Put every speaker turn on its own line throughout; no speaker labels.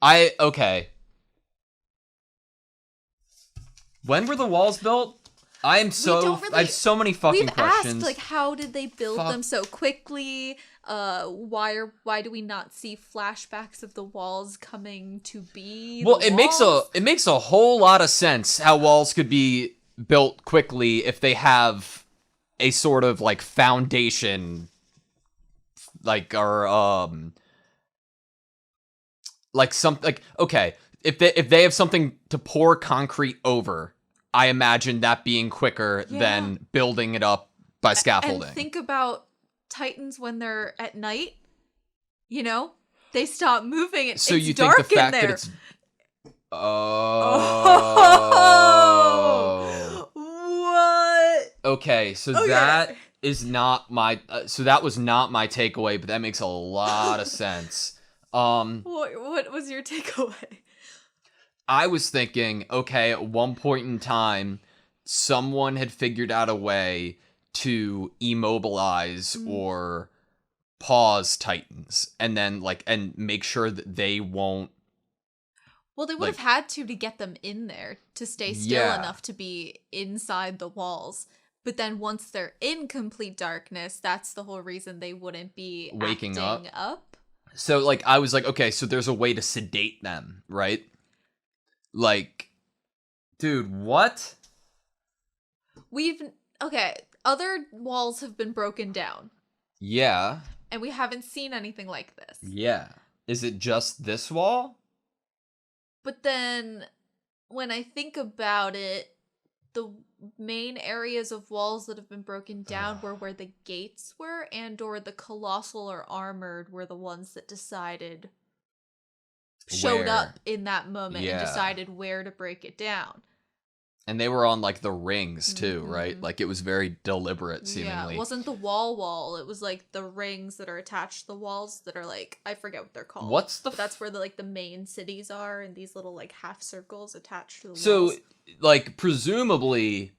Okay. When were the walls built? I have so many fucking questions.
We've asked, like, how did they build them so quickly? Why do we not see flashbacks of the walls coming to be?
Well, it makes a whole lot of sense how walls could be built quickly if they have a sort of like foundation, like okay, if they have something to pour concrete over, I imagine that being quicker than building it up by scaffolding.
And think about Titans when they're at night. You know, they stop moving. It's dark in there. That it's what?
Okay, so that is not my. So that was not my takeaway, but that makes a lot of sense.
What was your takeaway?
I was thinking, okay, at one point in time, someone had figured out a way to immobilize or pause Titans, and then and make sure that they won't.
Well, they would have had to get them in there to stay still enough to be inside the walls. But then once they're in complete darkness, that's the whole reason they wouldn't be
waking
up.
So I was like, okay, so there's a way to sedate them, right? Like, dude, what?
Other walls have been broken down.
Yeah.
And we haven't seen anything like this.
Yeah. Is it just this wall?
But then, when I think about it, the main areas of walls that have been broken down were where the gates were, or the colossal or armored were the ones that showed up in that moment and decided where to break it down.
And they were on the rings too, right? Like it was very deliberate seemingly.
Yeah, it wasn't the wall. It was like the rings that are attached to the walls that are I forget what they're called. But that's where the main cities are, and these little half circles attached to the walls.
So presumably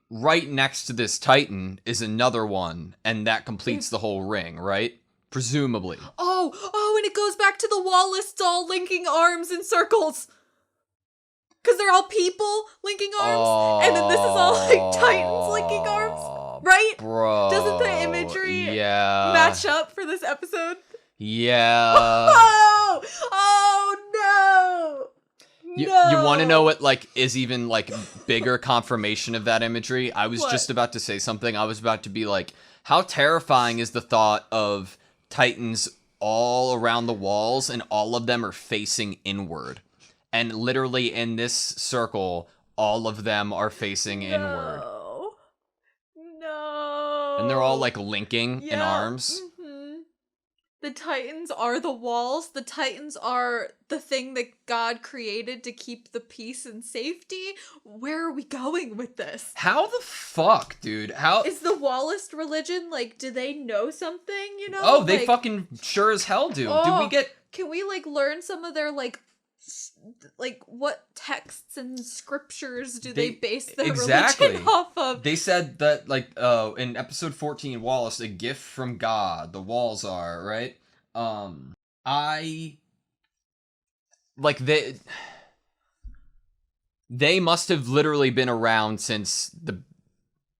right next to this Titan is another one, and that completes the whole ring, right? Presumably.
Oh, and it goes back to the wall lists all linking arms in circles. Because they're all people linking arms, and then this is all Titans linking arms, right?
Bro.
Doesn't the imagery match up for this episode?
Yeah.
Oh no!
You want to know what is even bigger confirmation of that imagery? I was just about to say something. I was about to be how terrifying is the thought of Titans all around the walls, and all of them are facing inward. And literally in this circle, all of them are facing inward.
No.
And they're all linking in arms.
Mm-hmm. The Titans are the walls. The Titans are the thing that God created to keep the peace and safety. Where are we going with this?
How the fuck, dude? How
is the Wallist religion do they know something, you know?
Oh, they fucking sure as hell do.
Can we learn some of their what texts and scriptures do they base their religion off of?
They said that in episode 14, Wallace, a gift from God, the walls are, right? They must have literally been around since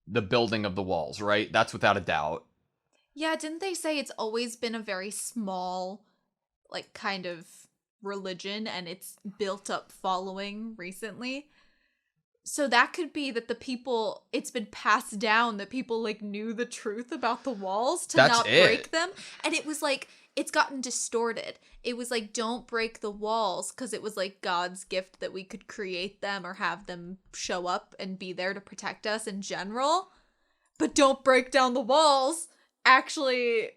the building of the walls, right? That's without a doubt.
Yeah, didn't they say it's always been a very small kind of religion, and it's built up following recently? So that could be that it's been passed down, that people knew the truth about the walls to not break them, and it was it's gotten distorted. It was don't break the walls because it was God's gift that we could create them or have them show up and be there to protect us in general, but don't break down the walls. Actually,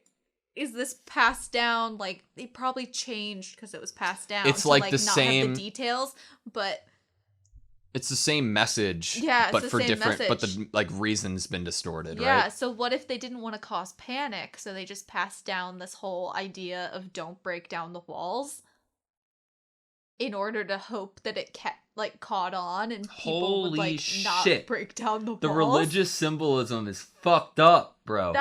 is this passed down? It probably changed because it was passed down.
It's
to,
the
not
same
have the details, but
it's the same message.
Yeah, it's
but
the
for
same
different.
message.
But the reason's been distorted, right?
Yeah. So what if they didn't want to cause panic, so they just passed down this whole idea of don't break down the walls in order to hope that it kept like caught on and people would
Holy
like not
shit.
break down the walls.
The religious symbolism is fucked up, bro.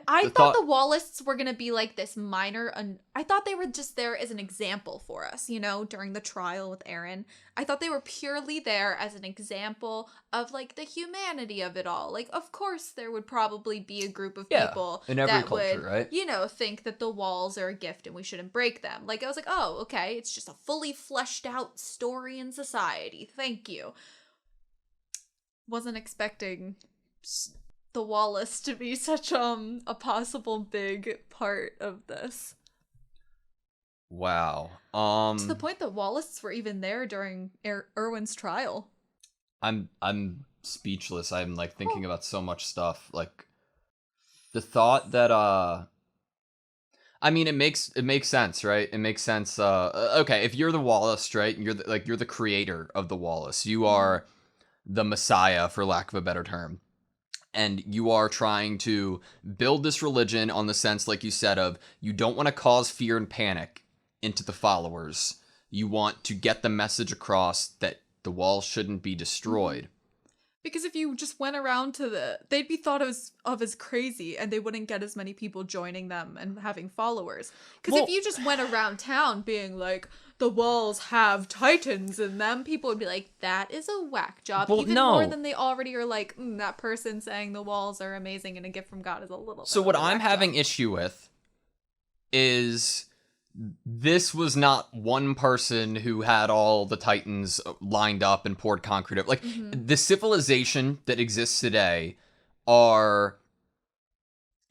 I thought the wall lists were gonna be like this minor. I thought they were just there as an example for us, you know, during the trial with Aaron. I thought they were purely there as an example of like the humanity of it all. Like, of course, there would probably be a group of people
in every
that
culture,
would,
right?
you know, think that the walls are a gift and we shouldn't break them. Like, I was like, oh, okay, it's just a fully fleshed out story in society. Thank you. Wasn't expecting the wall list to be such a possible big part of this.
Wow.
To the point that wall lists were even there during Erwin's trial.
I'm speechless. I'm like thinking about so much stuff. Like the thought that I mean it makes sense, right? It makes sense. Okay, if you're the Wallace, right? You're the creator of the Wallace. You are the Messiah, for lack of a better term. And you are trying to build this religion on the sense, like you said, of you don't want to cause fear and panic into the followers. You want to get the message across that the wall shouldn't be destroyed.
Because if you just went around to they'd be thought of as crazy and they wouldn't get as many people joining them and having followers. Because if you just went around town being like, the walls have titans in them, people would be like, that is a whack job.
Well,
even
no.
more than they already are like, that person saying the walls are amazing and a gift from God is a little
So what I'm having issue with is this was not one person who had all the titans lined up and poured concrete up. Like, the civilization that exists today are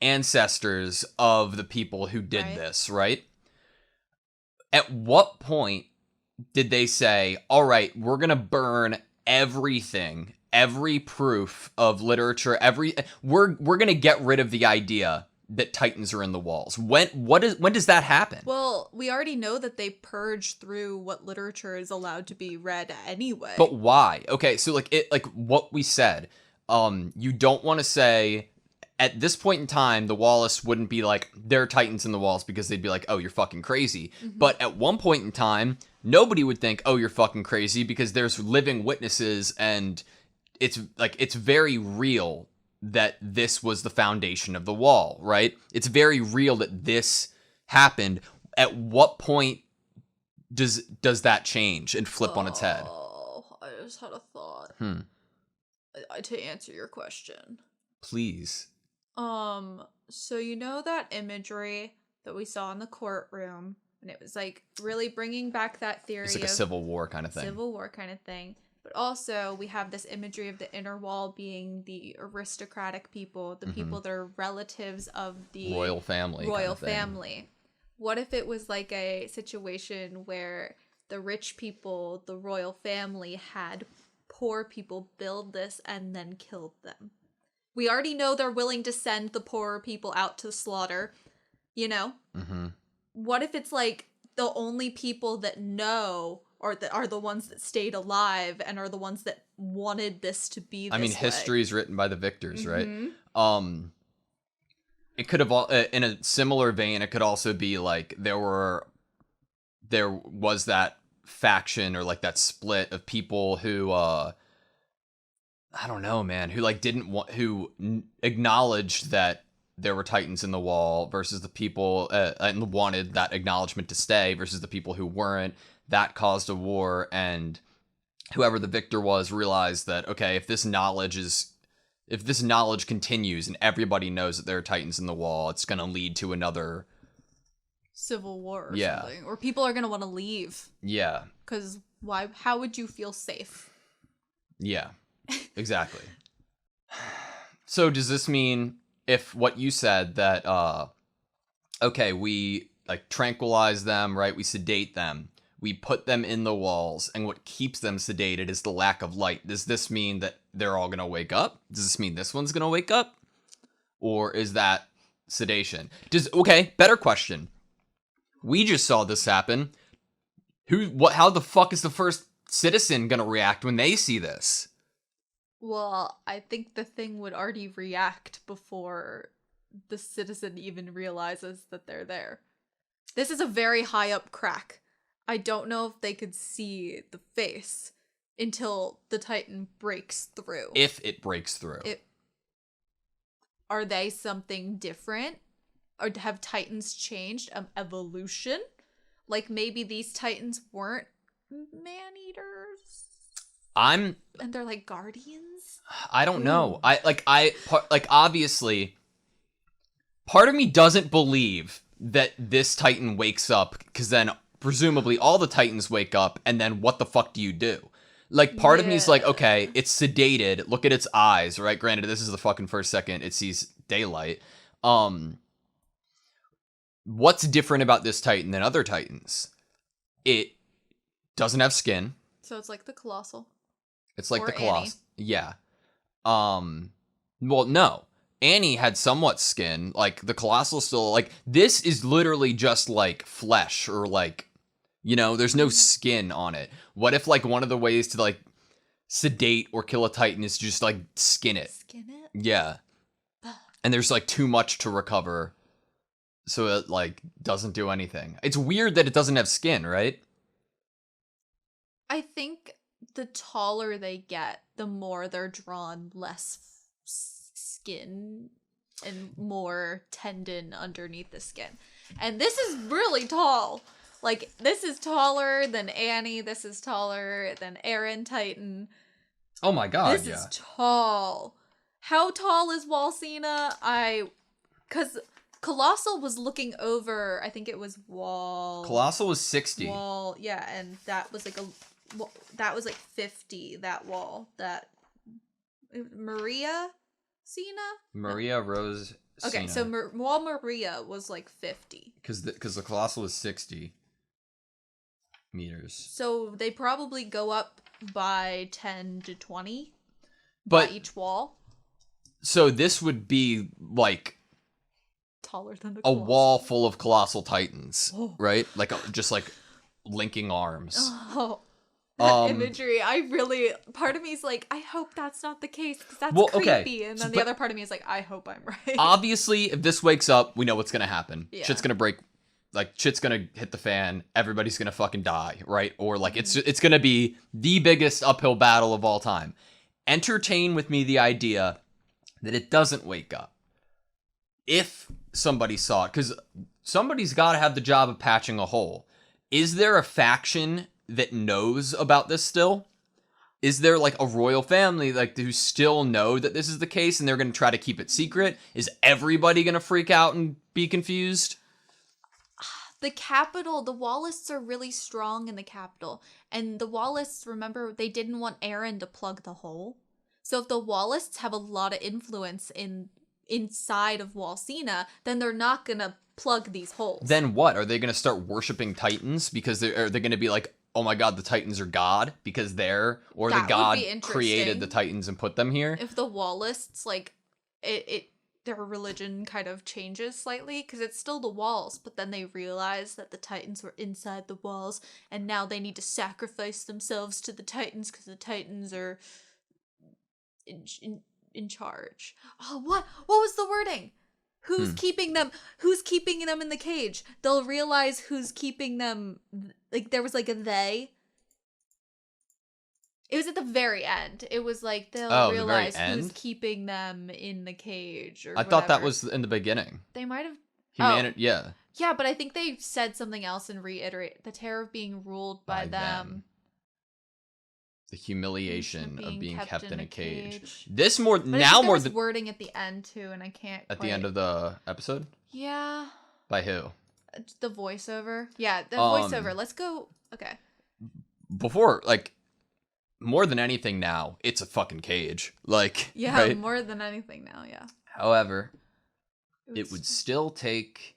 ancestors of the people who did this, right? At what point did they say, all right, we're going to burn everything, every proof of literature, we're going to get rid of the idea that titans are in the walls? When does that happen?
Well, we already know that they purge through what literature is allowed to be read anyway.
But why? Okay, so like what we said, you don't want to say at this point in time, the Wallace wouldn't be like, there are titans in the walls, because they'd be like, oh, you're fucking crazy. But at one point in time, nobody would think, oh, you're fucking crazy, because there's living witnesses, and it's very real that this was the foundation of the wall, right? It's very real that this happened. At what point does that change and flip on its head?
Oh, I just had a thought. To answer your question.
Please.
So you know that imagery that we saw in the courtroom, and it was like really bringing back that theory.
It's like a Civil War kind of thing.
Civil War kind of thing. But also we have this imagery of the inner wall being the aristocratic people, the people that are relatives of the
royal family.
What if it was like a situation where the rich people, the royal family, had poor people build this and then killed them? We already know they're willing to send the poorer people out to slaughter, you know? What if it's like the only people that know or that are the ones that stayed alive and are the ones that wanted this to be this way?
History is written by the victors, right? It could have, in a similar vein, it could also be like there was that faction or like that split of people who, I don't know, man, who like who acknowledged that there were titans in the wall versus the people and wanted that acknowledgement to stay versus the people who weren't. That caused a war, and whoever the victor was realized that, okay, if this knowledge continues and everybody knows that there are titans in the wall, it's going to lead to another
Civil War or something. Or people are going to want to leave.
Yeah.
Because how would you feel safe?
Yeah. Exactly. So does this mean, if what you said, that okay, we like tranquilize them, right? We sedate them. We put them in the walls, and what keeps them sedated is the lack of light. Does this mean that they're all going to wake up? Does this mean this one's going to wake up? Or is that sedation? Okay, better question. We just saw this happen. How the fuck is the first citizen going to react when they see this?
Well, I think the thing would already react before the citizen even realizes that they're there. This is a very high up crack. I don't know if they could see the face, until the Titan breaks through.
If it breaks through.
Are they something different? Or have Titans changed? Evolution? Like maybe these Titans weren't man-eaters? And they're like guardians?
I don't know. Obviously, part of me doesn't believe that this Titan wakes up, because then presumably all the Titans wake up, and then what the fuck do you do? Like, part of me is like, okay, it's sedated. Look at its eyes, right? Granted, this is the fucking first second it sees daylight. What's different about this Titan than other Titans? It doesn't have skin.
So it's like the Colossal.
It's like
or
the Colossal.
Annie.
Yeah. Well, no. Annie had somewhat skin. Like, the Colossal still, like, this is literally just, like, flesh, or, like, you know, there's no skin on it. What if, like, one of the ways to, like, sedate or kill a Titan is just, like, skin it?
Skin it?
Yeah. And there's, like, too much to recover, so it, like, doesn't do anything. It's weird that it doesn't have skin, right?
I think the taller they get, the more they're drawn less skin and more tendon underneath the skin. And this is really tall. Like, this is taller than Annie. This is taller than Eren Titan.
Oh my god,
this is tall. How tall is Walsina? Because Colossal was looking over, I think it was Wall.
Colossal was 60.
Wall, yeah, and that was like that was like 50, that wall. That Maria Cena?
Maria Rose Cena.
Okay, so Wall Maria was like 50.
Because the Colossal was 60 meters.
So they probably go up by 10 to 20
by
each wall.
So this would be like
taller than the
a wall full of Colossal Titans, right? Like just like linking arms.
Oh, that imagery! Part of me is like, I hope that's not the case, because that's creepy. Okay. And then the other part of me is like, I hope I'm right.
Obviously, if this wakes up, we know what's gonna happen.
Yeah.
Shit's gonna break. Like, shit's gonna hit the fan. Everybody's gonna fucking die, right? Or like it's gonna be the biggest uphill battle of all time. Entertain with me the idea that it doesn't wake up. If somebody saw it, because somebody's got to have the job of patching a hole. Is there a faction that knows about this still? Is there like a royal family like who still know that this is the case and they're going to try to keep it secret? Is everybody going to freak out and be confused?
The capital, the Wallists are really strong in the capital. And the Wallists, remember, they didn't want Eren to plug the hole. So if the Wallists have a lot of influence inside of Walsina, then they're not going to plug these holes.
Then what? Are they going to start worshiping Titans? Because they're going to be like, oh my god, the Titans are God? Because the god created the Titans and put them here?
If the Wallists, like, their religion kind of changes slightly, because it's still the walls, but then they realize that the Titans were inside the walls, and now they need to sacrifice themselves to the Titans because the Titans are in charge. Oh, what was the wording? Who's keeping them? Who's keeping them in the cage? They'll realize who's keeping them. Like, there was like a they. It was at the very end. It was like they'll realize who's keeping them in the cage. Or
I thought that was in the beginning.
They might have.
Humanity, yeah.
Yeah, but I think they said something else and reiterate the terror of being ruled by them.
The humiliation of being kept in a cage.
But
more than
wording at the end too, and I can't.
The end of the episode.
Yeah.
By who?
The voiceover. Yeah, the voiceover. Let's go. Okay.
Before, like, more than anything now, it's a fucking cage. Like,
yeah,
right?
More than anything now, yeah.
However, it would still take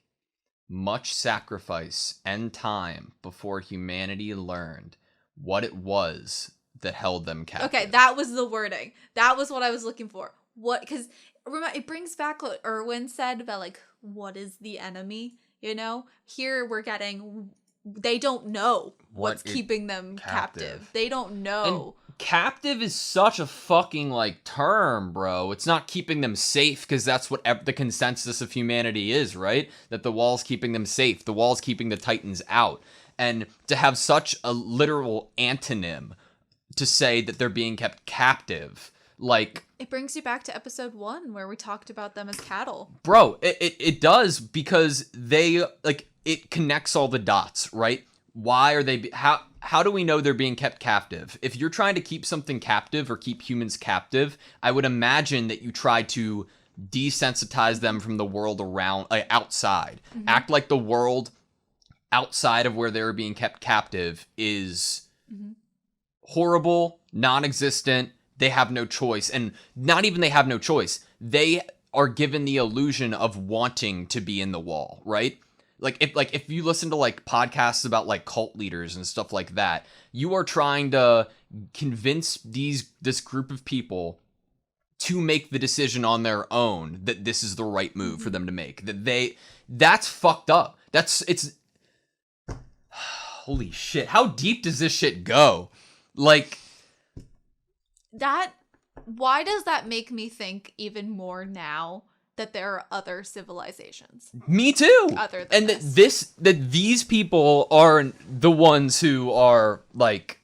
much sacrifice and time before humanity learned what it was that held them captive.
Okay, that was the wording. That was what I was looking for. What? Because remember, it brings back what Erwin said about, like, what is the enemy? You know, here we're getting. They don't know what's keeping them captive. They don't know.
And captive is such a fucking, like, term, bro. It's not keeping them safe, because that's what the consensus of humanity is, right? That the wall's keeping them safe. The wall's keeping the Titans out. And to have such a literal antonym to say that they're being kept captive. Like,
it brings you back to episode 1 where we talked about them as cattle.
Bro, it does, because they, like, it connects all the dots, right? Why are they, how do we know they're being kept captive? If you're trying to keep something captive or keep humans captive, I would imagine that you try to desensitize them from the world around, outside.
Mm-hmm.
Act like the world outside of where they're being kept captive is horrible, non-existent. They have no choice. And not even they have no choice. They are given the illusion of wanting to be in the wall, right? If you listen to like podcasts about like cult leaders and stuff like that, you are trying to convince this group of people to make the decision on their own that this is the right move for them to make. That's fucked up. It's holy shit. How deep does this shit go? Like,
why does that make me think even more now that there are other civilizations?
Me too.
Other than
and that these people are the ones who are like,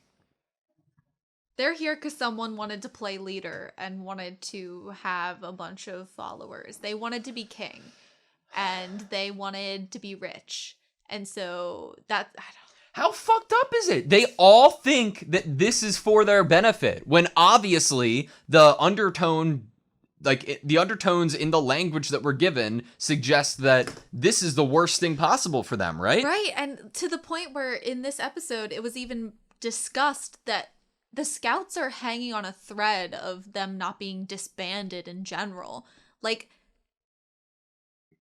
they're here because someone wanted to play leader and wanted to have a bunch of followers. They wanted to be king, and they wanted to be rich, and so that I don't.
How fucked up is it? They all think that this is for their benefit, when obviously the undertones in the language that we're given suggest that this is the worst thing possible for them, right?
Right, and to the point where in this episode, it was even discussed that the scouts are hanging on a thread of them not being disbanded in general. Like,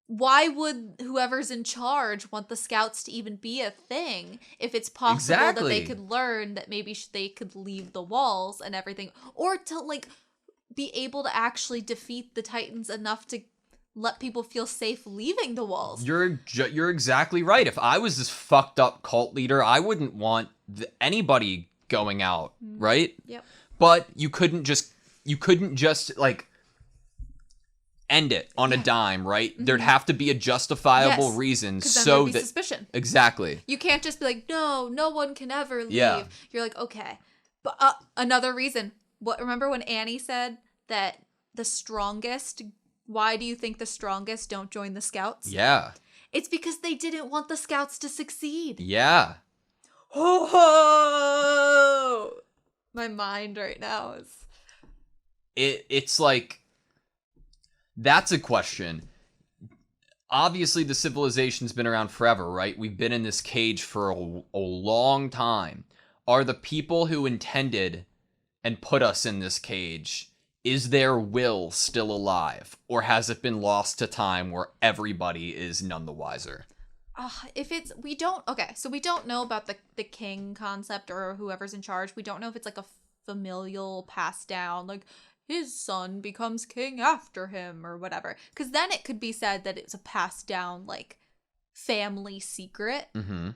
why would whoever's in charge want the scouts to even be a thing if it's possible that they could learn that maybe they could leave the walls and everything, or to like be able to actually defeat the Titans enough to let people feel safe leaving the walls?
You're exactly right. If I was this fucked up cult leader, I wouldn't want anybody going out, right?
Yep.
But you couldn't just like end it on a dime, right? There'd have to be a justifiable reason so that
suspicion.
Exactly.
You can't just be like, no one can ever leave.
Yeah.
You're like, okay. But another reason. Remember when Annie said that the strongest, why do you think the strongest don't join the scouts?
Yeah.
It's because they didn't want the scouts to succeed.
Yeah.
Ho ho! My mind right now is...
It's like, that's a question. Obviously, the civilization's been around forever, right? We've been in this cage for a long time. Are the people who intended and put us in this cage, is their will still alive? Or has it been lost to time where everybody is none the wiser?
we don't know about the king concept or whoever's in charge. We don't know if it's like a familial passed down, like his son becomes king after him or whatever. Because then it could be said that it's a passed down, like, family secret.
Mm-hmm.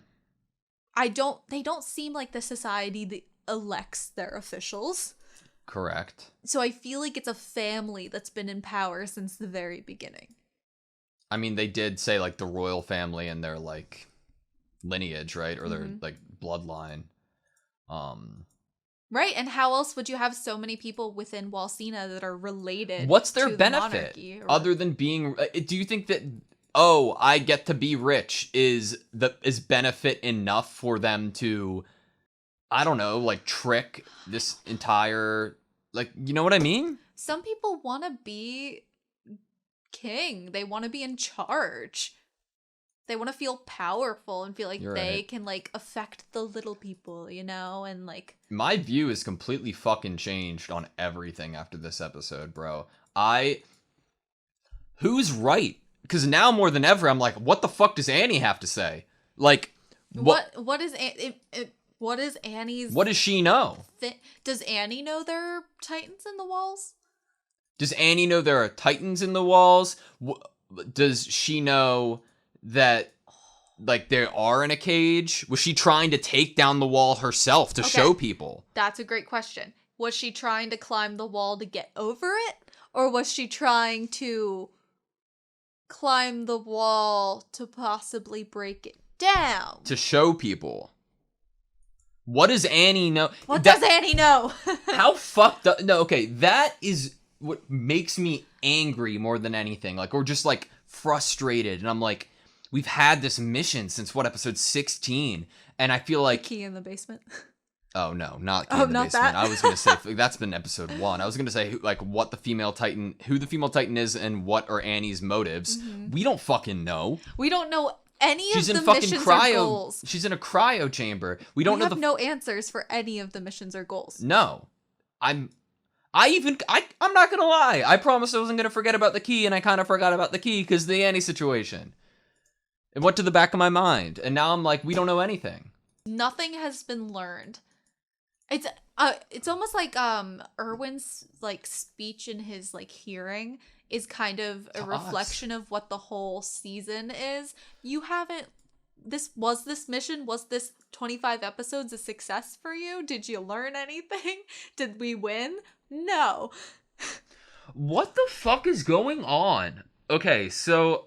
They don't seem like the society that elects their officials.
Correct.
So I feel like it's a family that's been in power since the very beginning.
I mean, they did say, like, the royal family and their, like, lineage, right? Or their, like, bloodline.
Right, and how else would you have so many people within Walsina that are related?
What's their
to
benefit
the monarchy,
other than being? Do you think that, oh, I get to be rich is benefit enough for them to, I don't know, like trick this entire, like, you know what I mean?
Some people want to be king. They want to be in charge. They want to feel powerful and feel like they can, like, affect the little people, you know? And, like...
My view is completely fucking changed on everything after this episode, bro. Who's right? Because now more than ever, I'm like, what the fuck does Annie have to say? Like... What is Annie's... What does she know?
Does Annie know there are Titans in the walls?
Does Annie know there are Titans in the walls? Does she know that, like, they are in a cage? Was she trying to take down the wall herself to show people?
That's a great question. Was she trying to climb the wall to get over it? Or was she trying to climb the wall to possibly break it down?
To show people. What does Annie know?
What does Annie know?
How fucked up? No, okay, that is what makes me angry more than anything. Like, or just like frustrated. And I'm like, we've had this mission since what, episode 16? And I feel like...
Key in the basement.
Oh, no, not Key in the
not
basement.
that?
I was going to say, that's been episode 1. I was going to say, like, who the female Titan is and what are Annie's motives. Mm-hmm. We don't fucking know.
We don't know any
She's
of
in
the
fucking
missions
cryo.
or goals.
She's in a cryo chamber. We have
no answers for any of the missions or goals.
No. I'm not gonna lie. I promised I wasn't gonna forget about the key, and I kind of forgot about the key because the Annie situation. It went to the back of my mind, and now I'm like, we don't know anything.
Nothing has been learned. It's almost like Erwin's like speech in his like hearing is kind of a reflection of what the whole season is. You haven't... this mission, was this 25 episodes a success for you? Did you learn anything? Did we win? No.
What the fuck is going on? Okay, so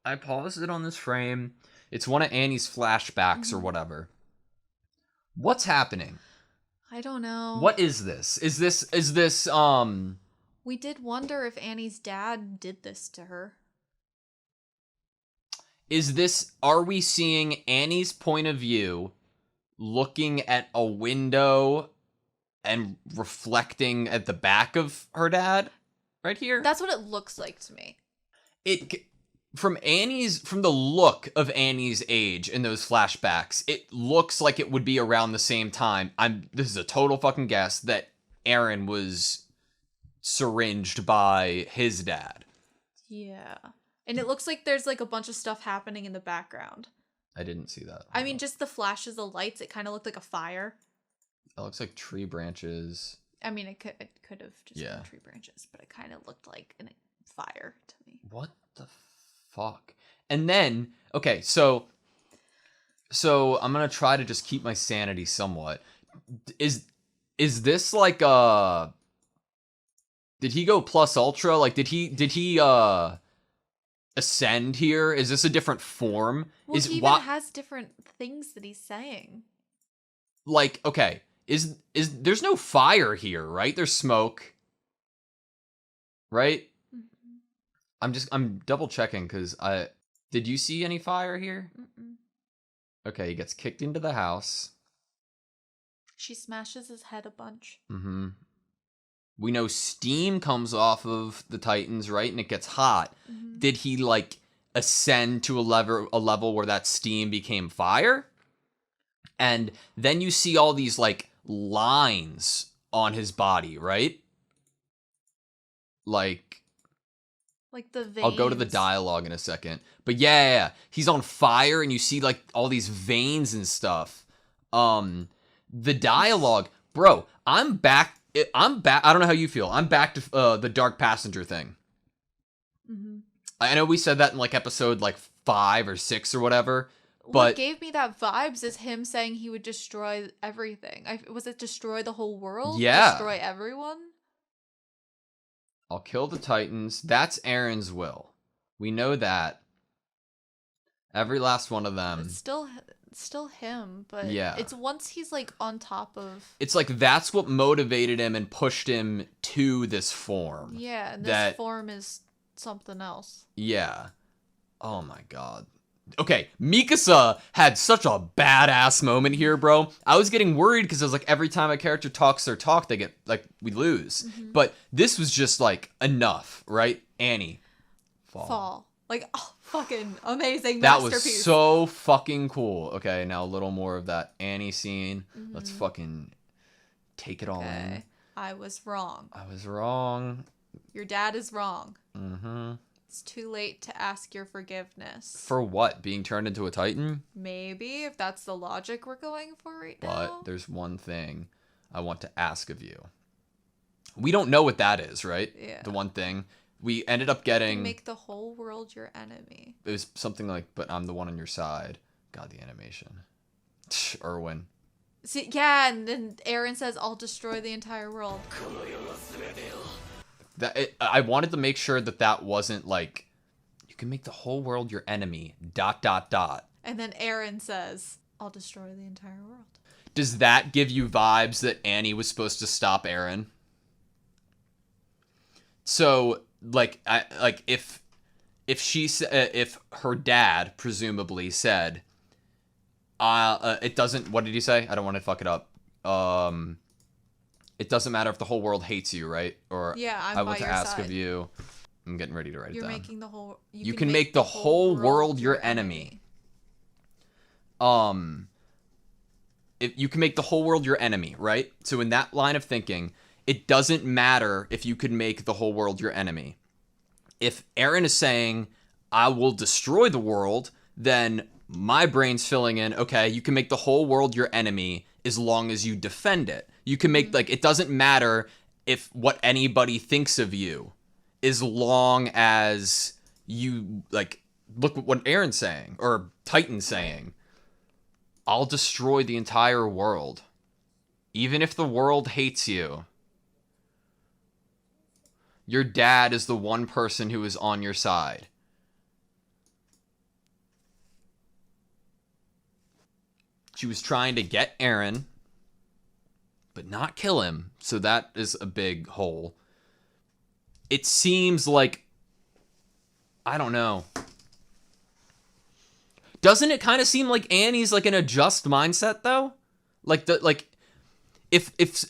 I paused it on this frame. It's one of Annie's flashbacks or whatever. What's happening?
I don't know.
What is this? Is this
We did wonder if Annie's dad did this to her.
Are we seeing Annie's point of view looking at a window and reflecting at the back of her dad right here?
That's what it looks like to me.
From the look of Annie's age in those flashbacks, it looks like it would be around the same time. This is a total fucking guess that Aaron was syringed by his dad.
Yeah. And it looks like there's like a bunch of stuff happening in the background.
I didn't see that.
I mean, just the flashes of lights, it kind of looked like a fire.
It looks like tree branches.
I mean, it could have just been tree branches, but it kind of looked like a fire to me.
What the fuck? And then, okay, so I'm gonna try to just keep my sanity somewhat. Is this like did he go plus ultra? Like, did he ascend here? Is this a different form?
Well, he even has different things that he's saying.
Like, okay, is there's no fire here, right? There's smoke, right? Mm-hmm. I'm double checking because did you see any fire here? Mm-mm. Okay, he gets kicked into the house.
She smashes his head a bunch.
Mm-hmm. We know steam comes off of the Titans, right? And it gets hot. Mm-hmm. Did he, like, ascend to a level where that steam became fire? And then you see all these, like, lines on his body, right? Like
the veins.
I'll go to the dialogue in a second. But yeah. He's on fire, and you see, like, all these veins and stuff. The dialogue... Bro, I'm back. I don't know how you feel. I'm back to the Dark Passenger thing. Mm-hmm. I know we said that in like episode like 5 or 6 or whatever. But
what gave me that vibes is him saying he would destroy everything. Was it destroy the whole world?
Yeah.
Destroy everyone?
I'll kill the Titans. That's Aaron's will. We know that. Every last one of them.
It's still him, but
yeah.
It's once he's like on top of...
It's like that's what motivated him and pushed him to this form.
Yeah, and this form is something else.
Yeah. Oh my god. Okay, Mikasa had such a badass moment here, bro. I was getting worried because I was like, every time a character talks their talk, they get, like, we lose. Mm-hmm. But this was just, like, enough, right? Annie.
Fall. Like, oh, fucking amazing
that
masterpiece.
Was so fucking cool. Okay, now a little more of that Annie scene. Mm-hmm. Let's fucking take it all in.
I was wrong.
Your
dad is wrong.
Mm-hmm.
It's too late to ask your forgiveness.
For what? Being turned into a Titan?
Maybe, if that's the logic we're going for right now.
But there's one thing I want to ask of you. We don't know what that is, right?
Yeah.
The one thing. We ended up getting...
Make the whole world your enemy.
It was something like, but I'm the one on your side. God, the animation. Erwin.
See, yeah, and then Aaron says, I'll destroy the entire world.
I wanted to make sure that wasn't like, you can make the whole world your enemy, ...
And then Aaron says, I'll destroy the entire world.
Does that give you vibes that Annie was supposed to stop Aaron? So, like, if her dad presumably said, it doesn't. What did he say? I don't want to fuck it up. It doesn't matter if the whole world hates you, right? Or
yeah,
I want to ask of you. I'm getting ready to write it down.
Making the whole.
You can make the whole world your enemy. If you can make the whole world your enemy, right? So in that line of thinking, it doesn't matter if you could make the whole world your enemy. If Aaron is saying, I will destroy the world, then my brain's filling in, okay, you can make the whole world your enemy as long as you defend it. You can make, like, it doesn't matter if what anybody thinks of you, as long as you, like, look at what Aaron's saying, or Titan's saying. I'll destroy the entire world. Even if the world hates you. Your dad is the one person who is on your side. She was trying to get Aaron, but not kill him. So that is a big hole. It seems like, I don't know. Doesn't it kind of seem like Annie's like in a just mindset though? If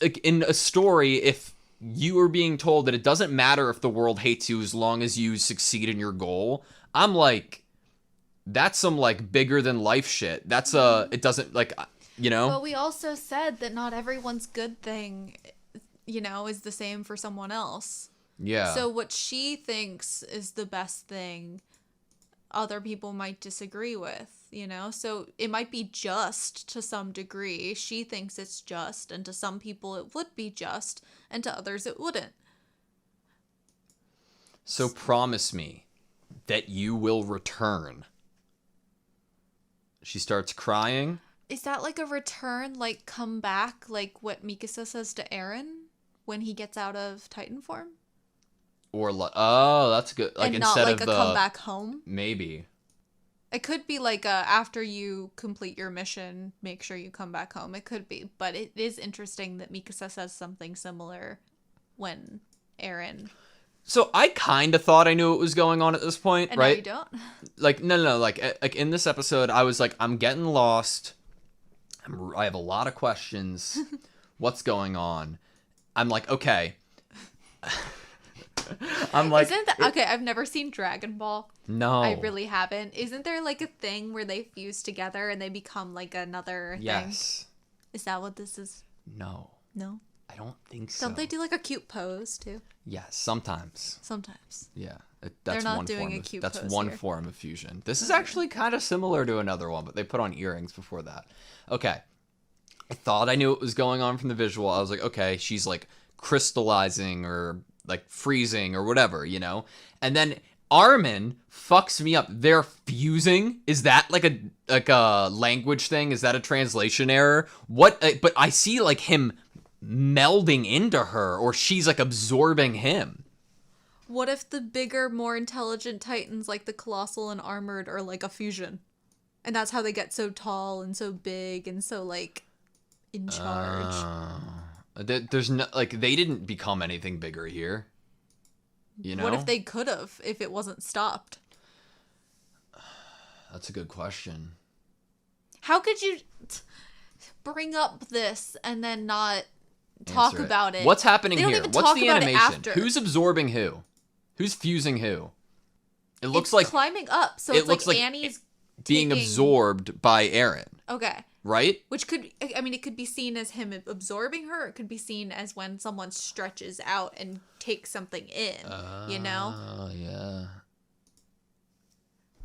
like, in a story, if you are being told that it doesn't matter if the world hates you as long as you succeed in your goal, I'm like, that's some like bigger than life shit. That's it doesn't like, you know?
But we also said that not everyone's good thing, you know, is the same for someone else.
Yeah.
So what she thinks is the best thing, other people might disagree with, you know? So it might be just to some degree. She thinks it's just, and to some people it would be just, and to others it wouldn't.
So promise me that you will return. She starts crying.
Is that like a return, like come back, like what Mikasa says to Eren when he gets out of Titan form?
Or oh, that's good. Like
and
instead
not like
of
a come back home.
Maybe.
It could be like after you complete your mission, make sure you come back home. It could be, but it is interesting that Mikasa says something similar when Eren.
So I kind of thought I knew what was going on at this point,
And
right?
now you don't.
Like no. Like in this episode, I was like, I'm getting lost. I have a lot of questions. What's going on? I'm like, okay. I'm like,
isn't that okay? I've never seen Dragon Ball.
No,
I really haven't. Isn't there like a thing where they fuse together and they become like another thing?
Yes.
Is that what this is?
No.
No.
I don't think so.
Don't they do like a cute pose too?
Yes, sometimes.
Sometimes.
Yeah, that's
They're not
one
doing
form.
a cute
That's
pose
one
here.
form of fusion. This is actually kind of similar to another one, but they put on earrings before that. Okay, I thought I knew what was going on from the visual. I was like, okay, she's like crystallizing or like freezing or whatever, you know. And then Armin fucks me up. They're fusing. Is that like a language thing? Is that a translation error? What? But I see like him melding into her, or she's like absorbing him.
What if the bigger, more intelligent Titans, like the Colossal and Armored, are like a fusion? And that's how they get so tall and so big and so, like, in charge.
There's no, like, they didn't become anything bigger here. You know?
What if they could have, if it wasn't stopped?
That's a good question.
How could you bring up this and then not talk about it?
What's happening
They don't
here?
even
What's
talk
the
about it
animation?
after.
Who's absorbing who? Who's fusing who? It looks
It's
like
climbing up, so
it
it's
looks
like
like
Annie's
being
taking...
absorbed by Eren,
Okay.
right?
Which could, I mean, it could be seen as him absorbing her. It could be seen as when someone stretches out and takes something in, you know?
Oh, yeah.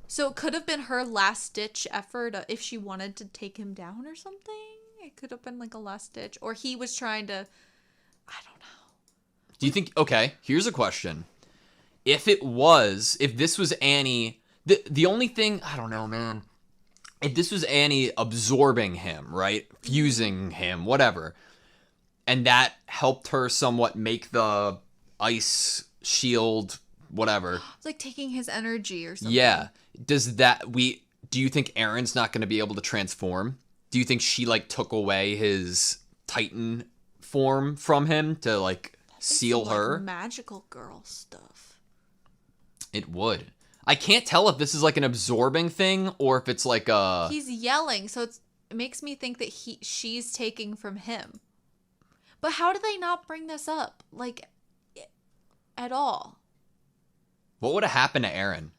So it could have been her last-ditch effort if she wanted to take him down or something. It could have been like a last-ditch. Or he was trying to, I don't know.
Do you think, okay, here's a question. If this was Annie, the only thing, I don't know, man. If this was Annie absorbing him, right? Fusing him, whatever. And that helped her somewhat make the ice shield, whatever.
It's like taking his energy or something.
Yeah. Do you think Aaron's not going to be able to transform? do you think she like took away his Titan form from him to like seal her?
Magical girl stuff.
It would. I can't tell if this is like an absorbing thing or if it's like a...
He's yelling, so it makes me think that she's taking from him. But how do they not bring this up? Like, at all?
What would have happened to Aaron?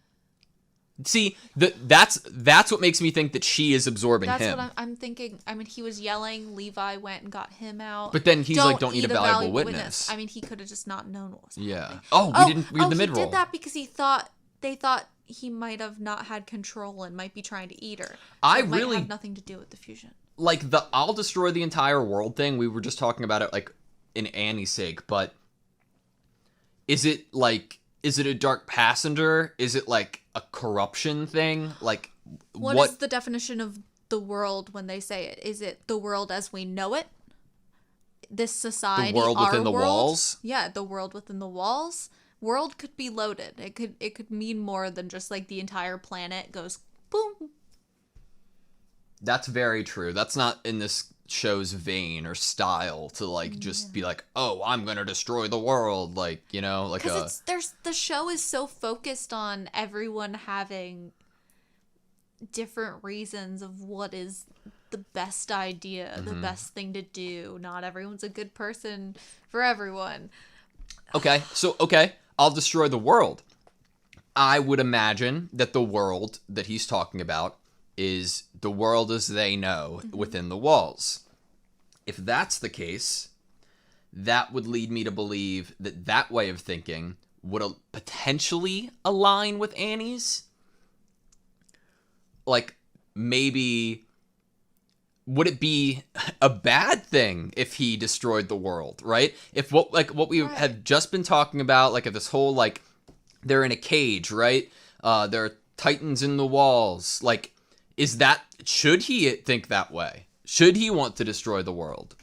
See, that's what makes me think that she is absorbing him.
That's what I'm thinking. I mean, he was yelling. Levi went and got him out.
But then he's like, don't eat a valuable witness.
I mean, he could have just not known what was
happening.
Yeah.
Oh, we didn't read the mid-roll.
He did that because they thought he might have not had control and might be trying to eat her. So it might have nothing to do with the fusion.
Like the I'll destroy the entire world thing, we were just talking about it like in Annie's sake, but is it a dark passenger? Is it like a corruption thing? Like
what is the definition of the world when they say it? Is it the world as we know it? This society,
the world within the walls?
Yeah, the world within the walls. World could be loaded. It could mean more than just like the entire planet goes boom.
That's very true. That's not in this show's vein or style to like just be like, oh, I'm gonna destroy the world, like, you know, like
because the show is so focused on everyone having different reasons of what is the best idea, the best thing to do. Not everyone's a good person for everyone.
Okay, I'll destroy the world. I would imagine that the world that he's talking about is the world as they know within the walls. If that's the case, that would lead me to believe that that way of thinking would potentially align with Annie's. Like, maybe, would it be a bad thing if he destroyed the world, right? If what we had just been talking about, like if this whole, like, they're in a cage, right? There are titans in the walls, like, should he think that way? Should he want to destroy the world?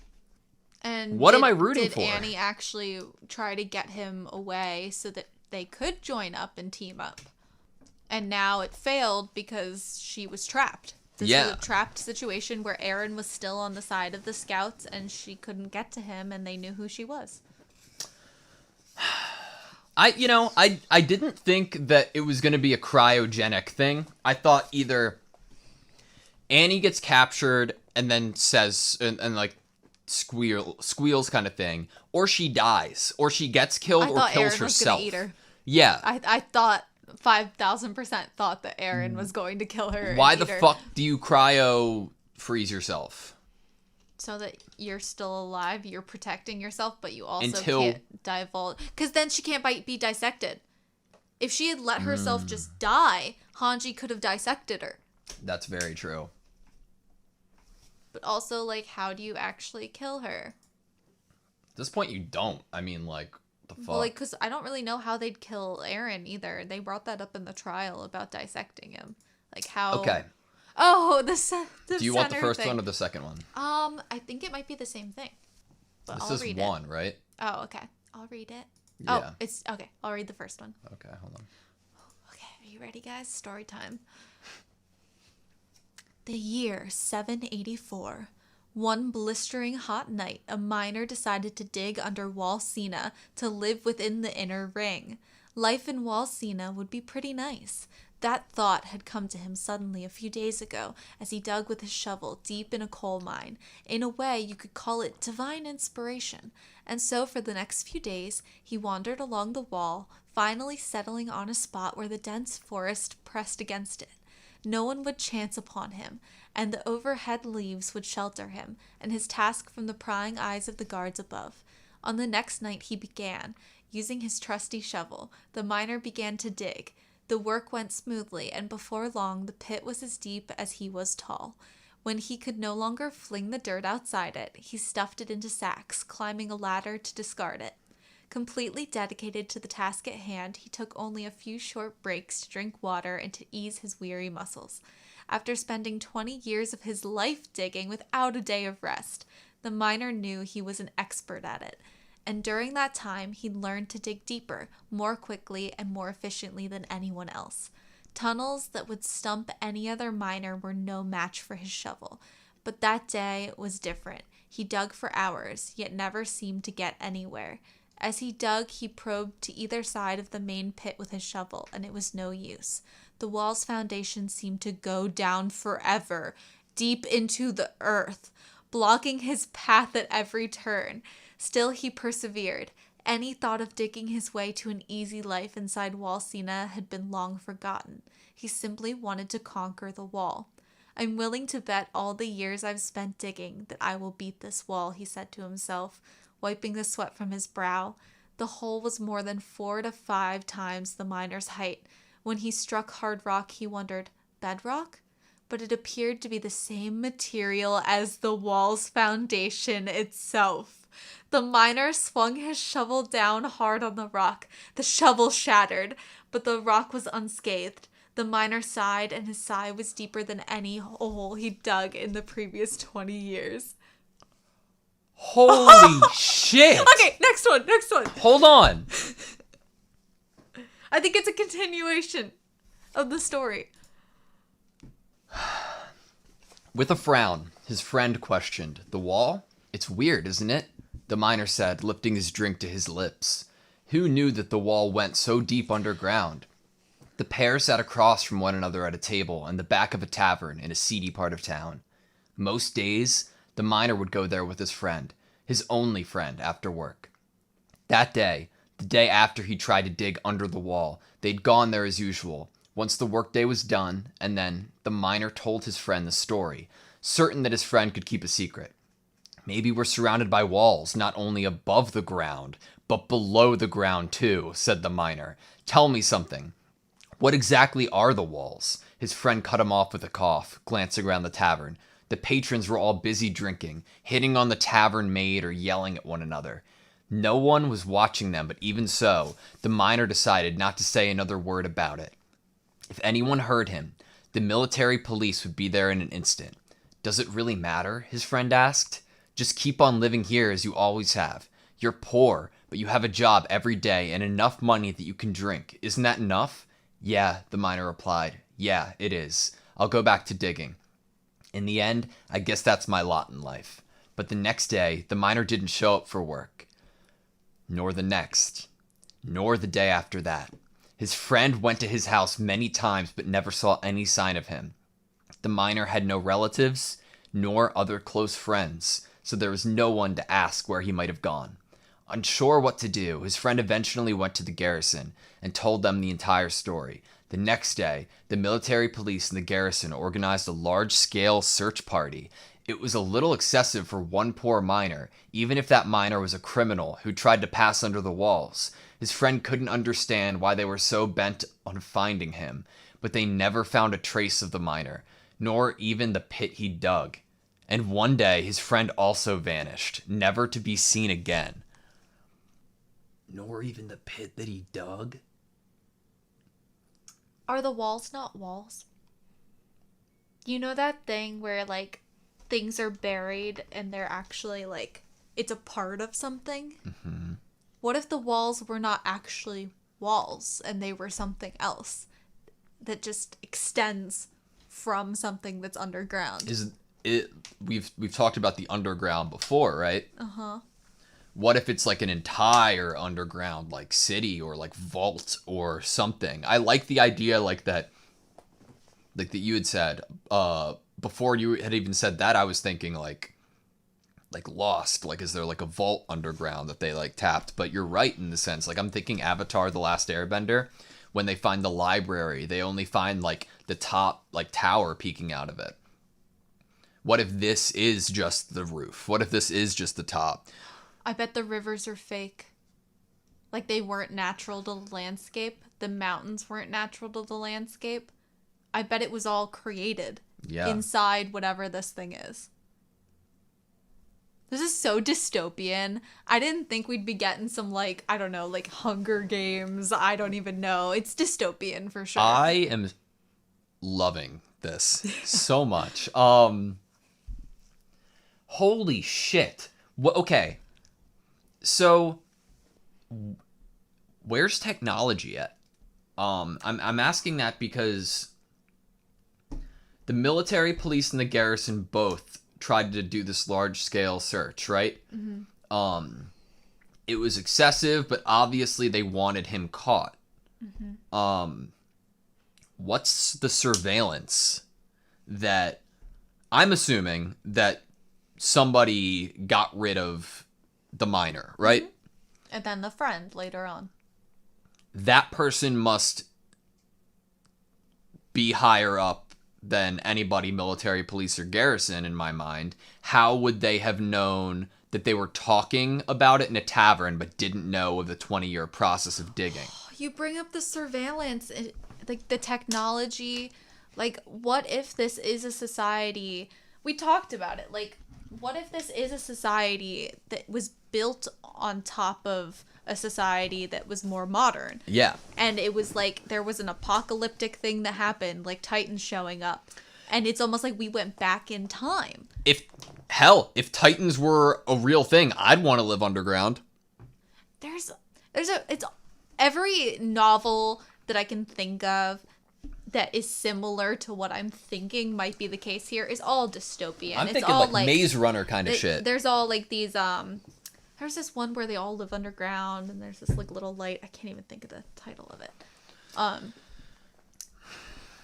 And
what am I rooting for?
Did Annie actually try to get him away so that they could join up and team up? And now it failed because she was trapped. This was a trapped situation where Aaron was still on the side of the scouts and she couldn't get to him and they knew who she was.
I didn't think that it was going to be a cryogenic thing. I thought either Annie gets captured and then says, and like squeals kind of thing, or she dies, or she gets killed, or kills
Aaron
herself.
Was gonna eat her.
Yeah.
I thought 5,000% thought that Aaron was going to kill her.
Why the fuck do you cryo freeze yourself?
So that you're still alive, you're protecting yourself, but you also can't divulge. Because then she can't be dissected. If she had let herself just die, Hanji could have dissected her.
That's very true.
But also, like, how do you actually kill her?
At this point, you don't. I mean, like, the fuck?
Well, like, because I don't really know how they'd kill Aaron either. They brought that up in the trial about dissecting him. Like, how...
Okay.
Oh, the
Do you want the first
thing.
one or the second one?
I think it might be the same thing. But
This
I'll read
is one,
it.
right?
Oh, okay. I'll read it.
Yeah.
Oh, it's... Okay, I'll read the first one.
Okay, hold on.
Okay, are you ready, guys? Story time. The year 784. One blistering hot night, a miner decided to dig under Walsena to live within the inner ring. Life in Walsena would be pretty nice. That thought had come to him suddenly a few days ago as he dug with his shovel deep in a coal mine. In a way, you could call it divine inspiration. And so for the next few days, he wandered along the wall, finally settling on a spot where the dense forest pressed against it. No one would chance upon him, and the overhead leaves would shelter him, and his task from the prying eyes of the guards above. On the next night he began. Using his trusty shovel, the miner began to dig. The work went smoothly, and before long the pit was as deep as he was tall. When he could no longer fling the dirt outside it, he stuffed it into sacks, climbing a ladder to discard it. Completely dedicated to the task at hand, he took only a few short breaks to drink water and to ease his weary muscles. After spending 20 years of his life digging without a day of rest, the miner knew he was an expert at it. And during that time, he learned to dig deeper, more quickly, and more efficiently than anyone else. Tunnels that would stump any other miner were no match for his shovel. But that day was different. He dug for hours, yet never seemed to get anywhere. As he dug, he probed to either side of the main pit with his shovel, and it was no use. The wall's foundation seemed to go down forever, deep into the earth, blocking his path at every turn. Still he persevered. Any thought of digging his way to an easy life inside Walsina had been long forgotten. He simply wanted to conquer the wall. I'm willing to bet all the years I've spent digging that I will beat this wall, he said to himself, wiping the sweat from his brow. The hole was more than 4 to 5 times the miner's height. When he struck hard rock, he wondered, bedrock? But it appeared to be the same material as the wall's foundation itself. The miner swung his shovel down hard on the rock. The shovel shattered, but the rock was unscathed. The miner sighed, and his sigh was deeper than any hole he dug in the previous 20 years.
Holy shit!
Okay, next one.
Hold on.
I think it's a continuation of the story.
With a frown, his friend questioned, "The wall? It's weird, isn't it?" The miner said, lifting his drink to his lips. Who knew that the wall went so deep underground? The pair sat across from one another at a table in the back of a tavern in a seedy part of town. Most days, the miner would go there with his friend, his only friend, after work. That day, the day after he tried to dig under the wall, they'd gone there as usual, once the workday was done, and then the miner told his friend the story, certain that his friend could keep a secret. "Maybe we're surrounded by walls, not only above the ground, but below the ground too," said the miner. "Tell me something. What exactly are the walls?" His friend cut him off with a cough, glancing around the tavern. The patrons were all busy drinking, hitting on the tavern maid or yelling at one another. No one was watching them, but even so, the miner decided not to say another word about it. If anyone heard him, the military police would be there in an instant. "Does it really matter?" his friend asked. "Just keep on living here as you always have. You're poor, but you have a job every day and enough money that you can drink. Isn't that enough?" "Yeah," the miner replied. "Yeah, it is. I'll go back to digging. In the end, I guess that's my lot in life." But the next day, the miner didn't show up for work. Nor the next. Nor the day after that. His friend went to his house many times but never saw any sign of him. The miner had no relatives, nor other close friends, so there was no one to ask where he might have gone. Unsure what to do, his friend eventually went to the garrison and told them the entire story. The next day, the military police in the garrison organized a large-scale search party. It was a little excessive for one poor miner, even if that miner was a criminal who tried to pass under the walls. His friend couldn't understand why they were so bent on finding him, but they never found a trace of the miner, nor even the pit he dug. And one day, his friend also vanished, never to be seen again. Nor even the pit that he dug?
Are the walls not walls? You know that thing where, like, things are buried and they're actually, like, it's a part of something?
Mm-hmm.
What if the walls were not actually walls and they were something else that just extends from something that's underground?
We've talked about the underground before, right?
Uh-huh.
What if it's like an entire underground, like, city or like vault or something? I like the idea like that you had said. Before you had even said that, I was thinking like Lost. Like, is there like a vault underground that they like tapped? But you're right in the sense. Like, I'm thinking Avatar: The Last Airbender. When they find the library, they only find like the top like tower peeking out of it. What if this is just the roof? What if this is just the top?
I bet the rivers are fake. Like, they weren't natural to the landscape. The mountains weren't natural to the landscape. I bet it was all created inside whatever this thing is. This is so dystopian. I didn't think we'd be getting some, like, I don't know, like Hunger Games. I don't even know. It's dystopian for sure.
I am loving this so much. Holy shit. Okay. So, where's technology at? I'm asking that because the military police and the garrison both tried to do this large scale search, right? It was excessive, but obviously they wanted him caught. What's the surveillance that I'm assuming that somebody got rid of the minor, right?
And then the friend later on.
That person must be higher up than anybody, military, police, or garrison, in my mind. How would they have known that they were talking about it in a tavern but didn't know of the 20-year process of digging?
You bring up the surveillance, like the technology. Like, what if this is a society? We talked about it. Like, what if this is a society that was built on top of a society that was more modern?
Yeah.
And it was like there was an apocalyptic thing that happened, like Titans showing up. And it's almost like we went back in time.
If Titans were a real thing, I'd want to live underground.
It's every novel that I can think of that is similar to what I'm thinking might be the case here is all dystopian.
I'm
it's
thinking
all
like Maze Runner kind of shit.
There's all like these there's this one where they all live underground and there's this like little light. I can't even think of the title of it.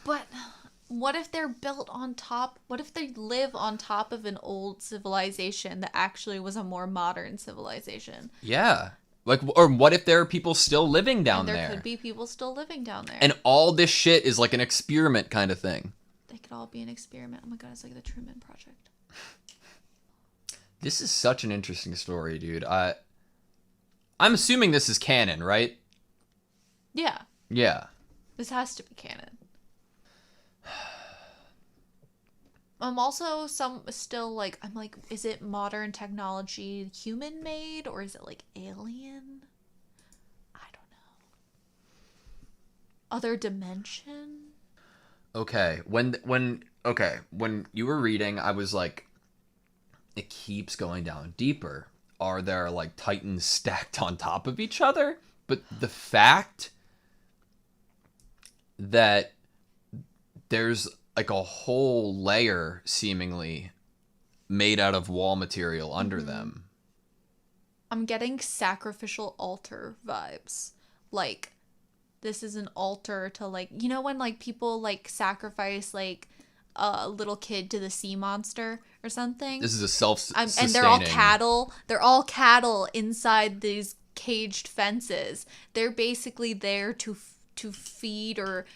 But what if they're built on top? What if they live on top of an old civilization that actually was a more modern civilization?
Yeah. Like, or what if there are people still living down there?
There could be people still living down there.
And all this shit is like an experiment kind of thing.
They could all be an experiment. Oh my god, it's like the Truman Project.
This is such an interesting story, dude. I'm assuming this is canon, right?
Yeah.
Yeah.
This has to be canon. I'm also still like, I'm like, is it modern technology human made or is it like alien? I don't know. Other dimension?
Okay. When you were reading, I was like, it keeps going down deeper. Are there like Titans stacked on top of each other? But the fact that there's like a whole layer seemingly made out of wall material under them.
I'm getting sacrificial altar vibes. Like, this is an altar to like, you know when like people like sacrifice like a little kid to the sea monster or something?
This is a self-sustaining...
And they're all cattle. They're all cattle inside these caged fences. They're basically there to feed or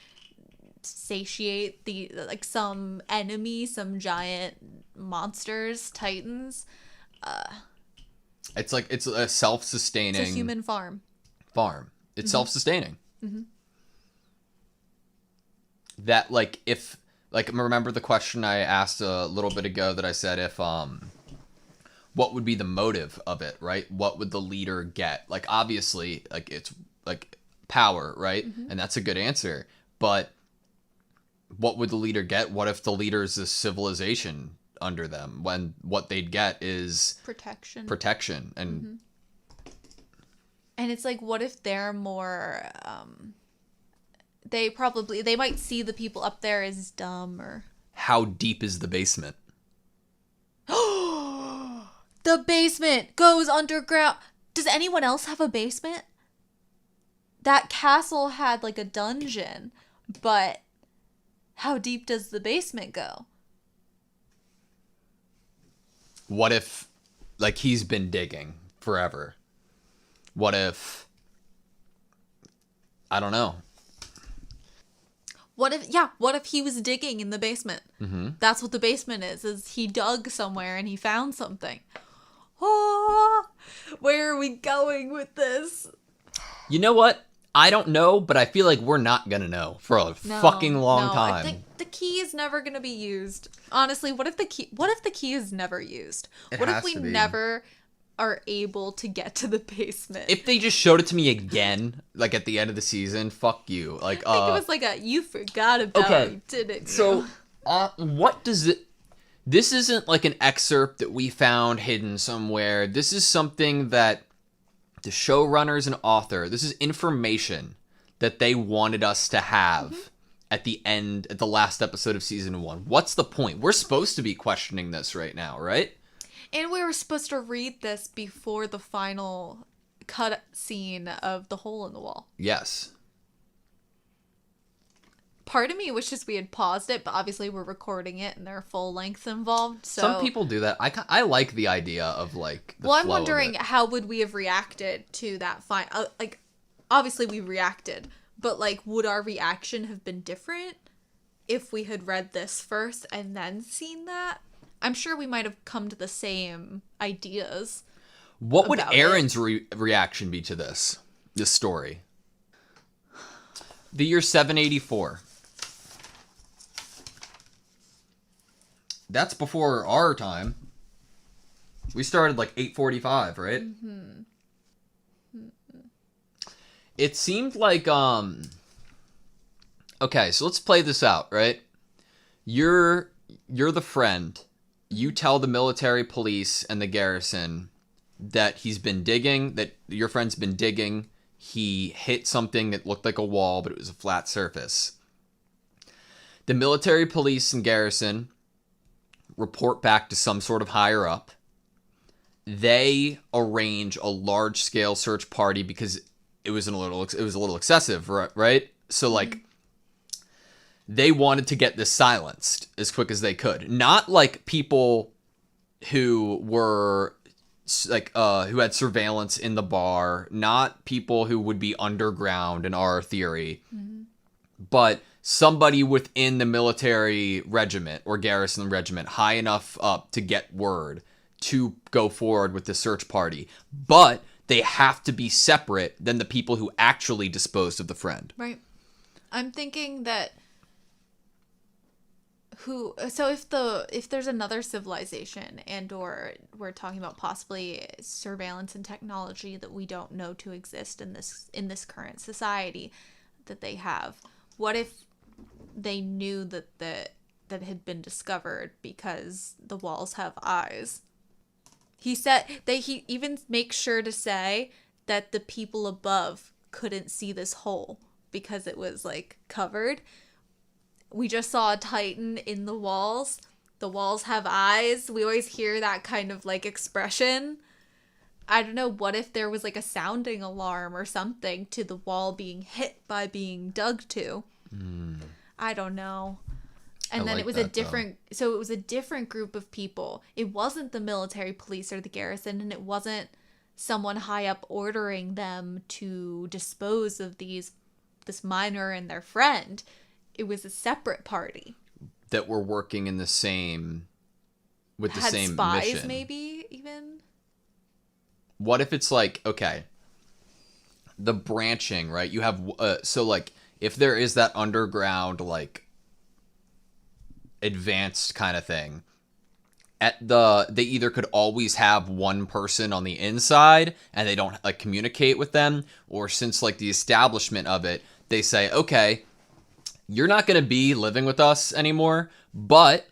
satiate the like some enemy, some giant monsters, Titans.
It's like it's a self-sustaining...
It's a human farm.
It's self-sustaining. That like if... Like, remember the question I asked a little bit ago that I said if, what would be the motive of it, right? What would the leader get? Like, obviously, like, it's, like, power, right? And that's a good answer. But what would the leader get? What if the leader is a civilization under them when what they'd get is... Protection. And...
And it's like, what if they're more, they might see the people up there as dumb or...
How deep is the basement?
The basement goes underground. Does anyone else have a basement? That castle had like a dungeon, but how deep does the basement go?
What if, like, he's been digging forever? What if... I don't know.
What if he was digging in the basement? That's what the basement is he dug somewhere and he found something. Oh, where are we going with this?
You know what? I don't know, but I feel like we're not gonna know for a fucking long time.
I think the key is never gonna be used. Honestly, what if the key is never used? What if we never are able to get to the basement?
If they just showed it to me again, like at the end of the season, fuck you. Like,
I think it was like you forgot about it, didn't you?
So, what does it... This isn't like an excerpt that we found hidden somewhere. This is something that the showrunners and author, this is information that they wanted us to have. at the last episode of season 1? What's the point? We're supposed to be questioning this right now, right?
And we were supposed to read this before the final cut scene of the hole in the wall.
Yes.
Part of me wishes we had paused it, but obviously we're recording it and there are full lengths involved. So
some people do that. I like the idea of like the
I'm
flow of
wondering
it.
how would we have reacted to that like obviously we reacted, but like would our reaction have been different if we had read this first and then seen that? I'm sure we might have come to the same ideas.
What would Aaron's reaction be to this story? The year 784. That's before our time. We started like 8:45, right? Mm-hmm. It seemed like okay, so let's play this out, right? You're the friend. You tell the military police and the garrison that he's been digging, that your friend's been digging. He hit something that looked like a wall, but it was a flat surface. The military police and garrison report back to some sort of higher up. They arrange a large-scale search party because it was a little excessive, right? So like they wanted to get this silenced as quick as they could. Not like people who were like who had surveillance in the bar, not people who would be underground in our theory, but somebody within the military regiment or garrison regiment high enough up to get word to go forward with the search party. But they have to be separate than the people who actually disposed of the friend.
Right. I'm thinking that if there's another civilization and or we're talking about possibly surveillance and technology that we don't know to exist in this current society that they have, what if they knew that had been discovered because the walls have eyes? He even makes sure to say that the people above couldn't see this hole because it was like covered. We just saw a Titan in the walls. The walls have eyes. We always hear that kind of like expression. I don't know, what if there was like a sounding alarm or something to the wall being hit by being dug to? I don't know. And then it was a different group of people. It wasn't the military police or the garrison, and it wasn't someone high up ordering them to dispose of this miner and their friend. It was a separate party
that were working in the same same
spies,
mission.
Maybe even.
What if it's like, okay, the branching, right? You have so like if there is that underground like advanced kind of thing, they either could always have one person on the inside and they don't like communicate with them, or since like the establishment of it, they say, okay, you're not going to be living with us anymore, but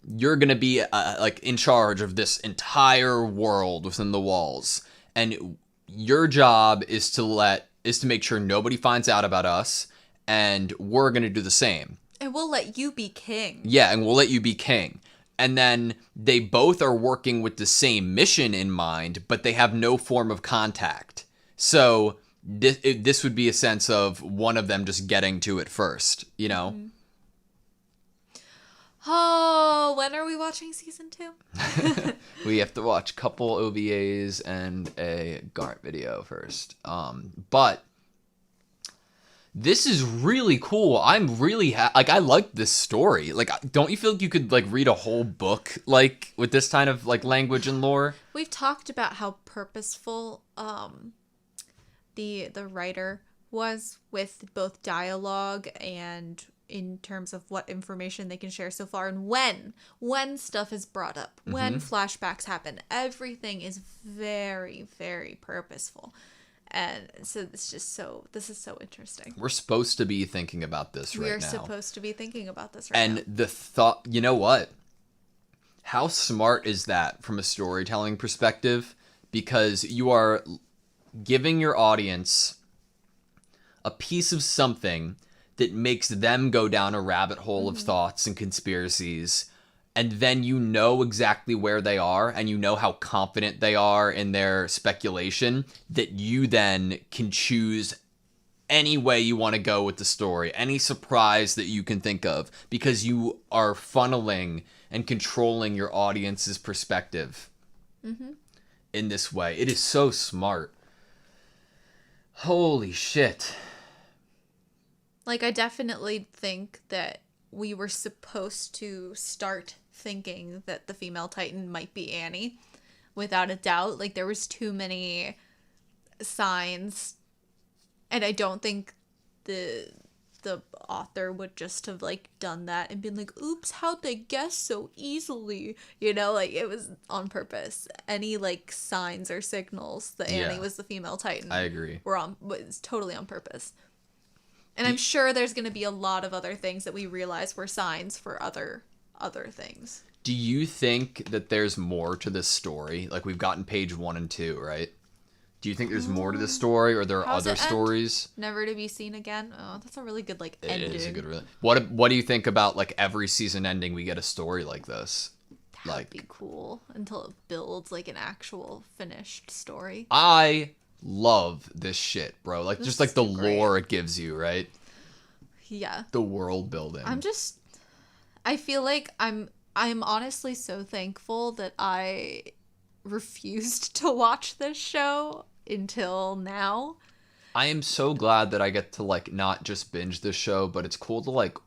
you're going to be like in charge of this entire world within the walls. And your job is to make sure nobody finds out about us, and we're going to do the same.
And we'll let you be king.
Yeah, and we'll let you be king. And then they both are working with the same mission in mind, but they have no form of contact. So this would be a sense of one of them just getting to it first, you know?
Mm-hmm. Oh, when are we watching season 2?
We have to watch a couple OVAs and a GART video first. But this is really cool. I'm really I like this story. Like, don't you feel like you could like read a whole book like with this kind of like language and lore?
We've talked about how purposeful the writer was with both dialogue and in terms of what information they can share so far, and when stuff is brought up, when flashbacks happen, everything is very, very purposeful. And so this is so interesting.
We're supposed to be thinking about this right now.
We are supposed to be thinking about this right now.
And the thought, you know what? How smart is that from a storytelling perspective? Because you are giving your audience a piece of something that makes them go down a rabbit hole of thoughts and conspiracies. And then you know exactly where they are, and you know how confident they are in their speculation, that you then can choose any way you want to go with the story, any surprise that you can think of, because you are funneling and controlling your audience's perspective in this way. It is so smart. Holy shit.
Like, I definitely think that we were supposed to start thinking that the female Titan might be Annie, without a doubt. Like, there was too many signs, and I don't think the author would just have, like, done that and been like, oops, how'd they guess so easily? You know, like, it was on purpose. Any, like, signs or signals that Annie was the female Titan,
I agree,
was totally on purpose. And I'm sure there's going to be a lot of other things that we realize were signs for other things.
Do you think that there's more to this story? Like, we've gotten page 1 and 2, right? Do you think there's more to this story, or there are other stories?
Never to be seen again? Oh, that's a really good, like, ending.
It is a good... What do you think about, like, every season ending we get a story like this?
That'd be cool, until it builds, like, an actual finished story.
I love this shit, bro. Like, just like the lore it gives you, right?
Yeah.
The world building.
I feel like I'm honestly so thankful that I refused to watch this show until now.
I am so glad that I get to, like, not just binge this show, but it's cool to, like,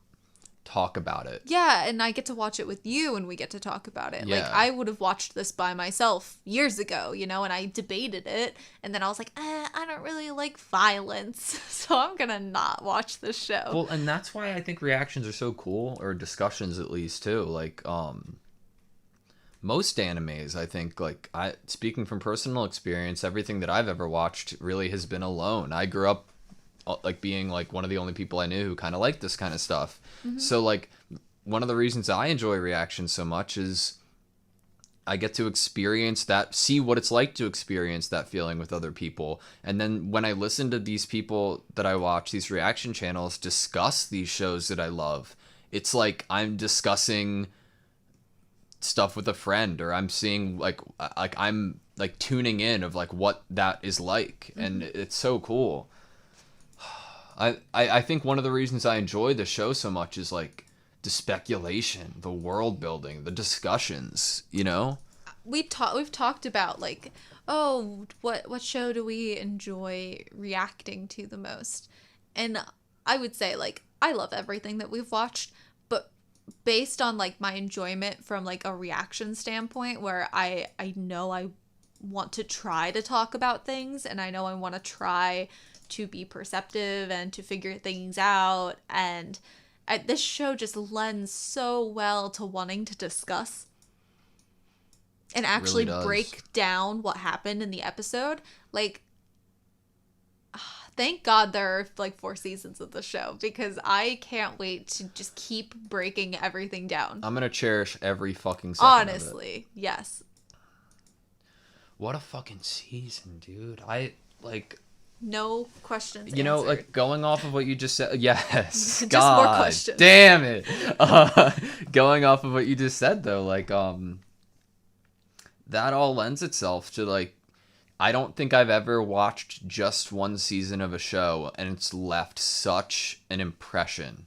talk about it.
Yeah, and I get to watch it with you and we get to talk about it.
Yeah.
Like, I would have watched this by myself years ago, you know, and I debated it, and then I was like, I don't really like violence, so I'm gonna not watch this show.
Well, and that's why I think reactions are so cool, or discussions at least, too. Like, most animes, I think, like, speaking from personal experience, everything that I've ever watched really has been alone. I grew up, like, being, like, one of the only people I knew who kind of liked this kind of stuff. So, like, one of the reasons I enjoy reactions so much is I get to experience that, see what it's like to experience that feeling with other people. And then when I listen to these people that I watch, these reaction channels, discuss these shows that I love, it's like I'm discussing stuff with a friend, or I'm seeing, like I'm, like, tuning in of, like, what that is like. And it's so cool. I think one of the reasons I enjoy the show so much is, like, the speculation, the world building, the discussions, you know?
We've talked about, like, oh, what show do we enjoy reacting to the most? And I would say, like, I love everything that we've watched, but based on, like, my enjoyment from, like, a reaction standpoint, where I know I want to try to talk about things, and I know I want to try to be perceptive and to figure things out, and this show just lends so well to wanting to discuss and actually
really
break down what happened in the episode. Like, thank God there are, like, 4 seasons of the show, because I can't wait to just keep breaking everything down.
I'm gonna cherish every fucking second
Honestly,
of it.
yes.
What a fucking season, dude.
No questions
You know,
answered.
like, going off of what you just said, yes,
Just
God
more questions.
damn it. Going off of what you just said, though, like, that all lends itself to, like, I don't think I've ever watched just one season of a show and it's left such an impression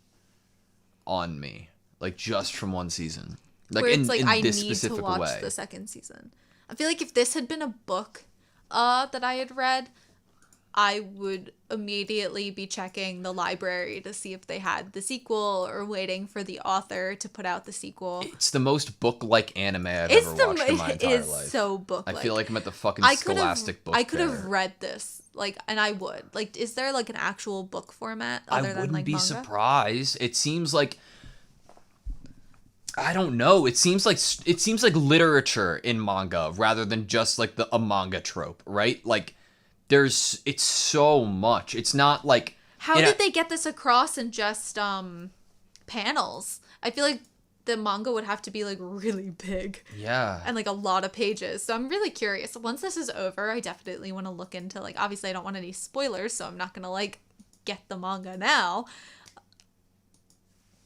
on me, like, just from one season, like,
where it's like,
in
I
this
need to
specific
watch
way.
the second season. I feel like if this had been a book that I had read, I would immediately be checking the library to see if they had the sequel, or waiting for the author to put out the sequel.
It's the most book-like anime I've ever watched in my entire
It is
life.
so book-like.
I feel like I'm at the fucking Scholastic book
I could
fair.
have read this, like, and I would. Like, is there, like, an actual book format other
I
than,
wouldn't
like,
be
manga?
surprised. It seems like, I don't know. It seems like literature in manga rather than just, like, a manga trope, right? Like, it's so much. It's not like,
how did they get this across in just panels? I feel like the manga would have to be, like, really big.
Yeah.
And, like, a lot of pages. So I'm really curious. Once this is over, I definitely want to look into, like, obviously I don't want any spoilers, so I'm not going to, like, get the manga now.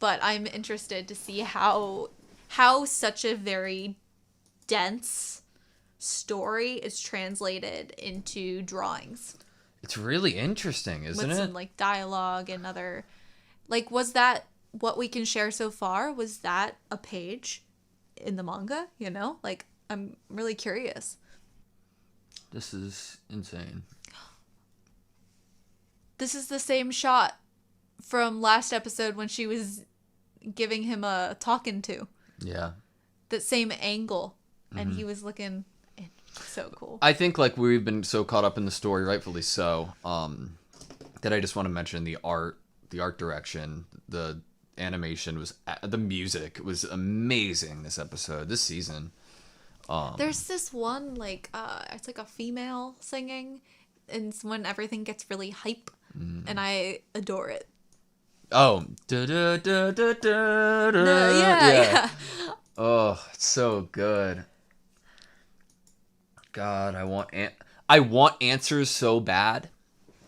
but I'm interested to see how such a very dense story is translated into drawings.
It's really interesting, isn't
with
it?
some like dialogue and other, like, was that what we can share so far? Was that a page in the manga? You know, like, I'm really curious.
This is insane.
This is the same shot from last episode when she was giving him a talking to.
Yeah.
That same angle, and he was looking so cool.
I think like we've been so caught up in the story, rightfully so, that I just want to mention the art direction, the animation was, the music was amazing this episode, this season.
There's this one like it's like a female singing, and it's when everything gets really hype, and I adore it.
Oh, yeah. Oh, it's so good. God, I want answers so bad,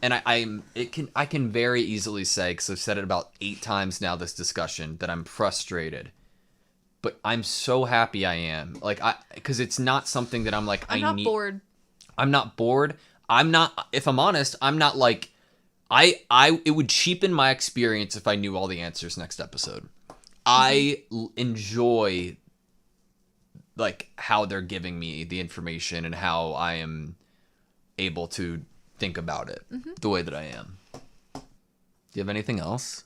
and I can very easily say, because I've said it about 8 times now this discussion, that I'm frustrated. But I'm so happy I am. Like, because it's not something that I'm like,
I'm not bored.
I'm not bored. I'm not, if I'm honest, I'm not like, it would cheapen my experience if I knew all the answers next episode. I enjoy, like, how they're giving me the information and how I am able to think about it the way that I am. Do you have anything else?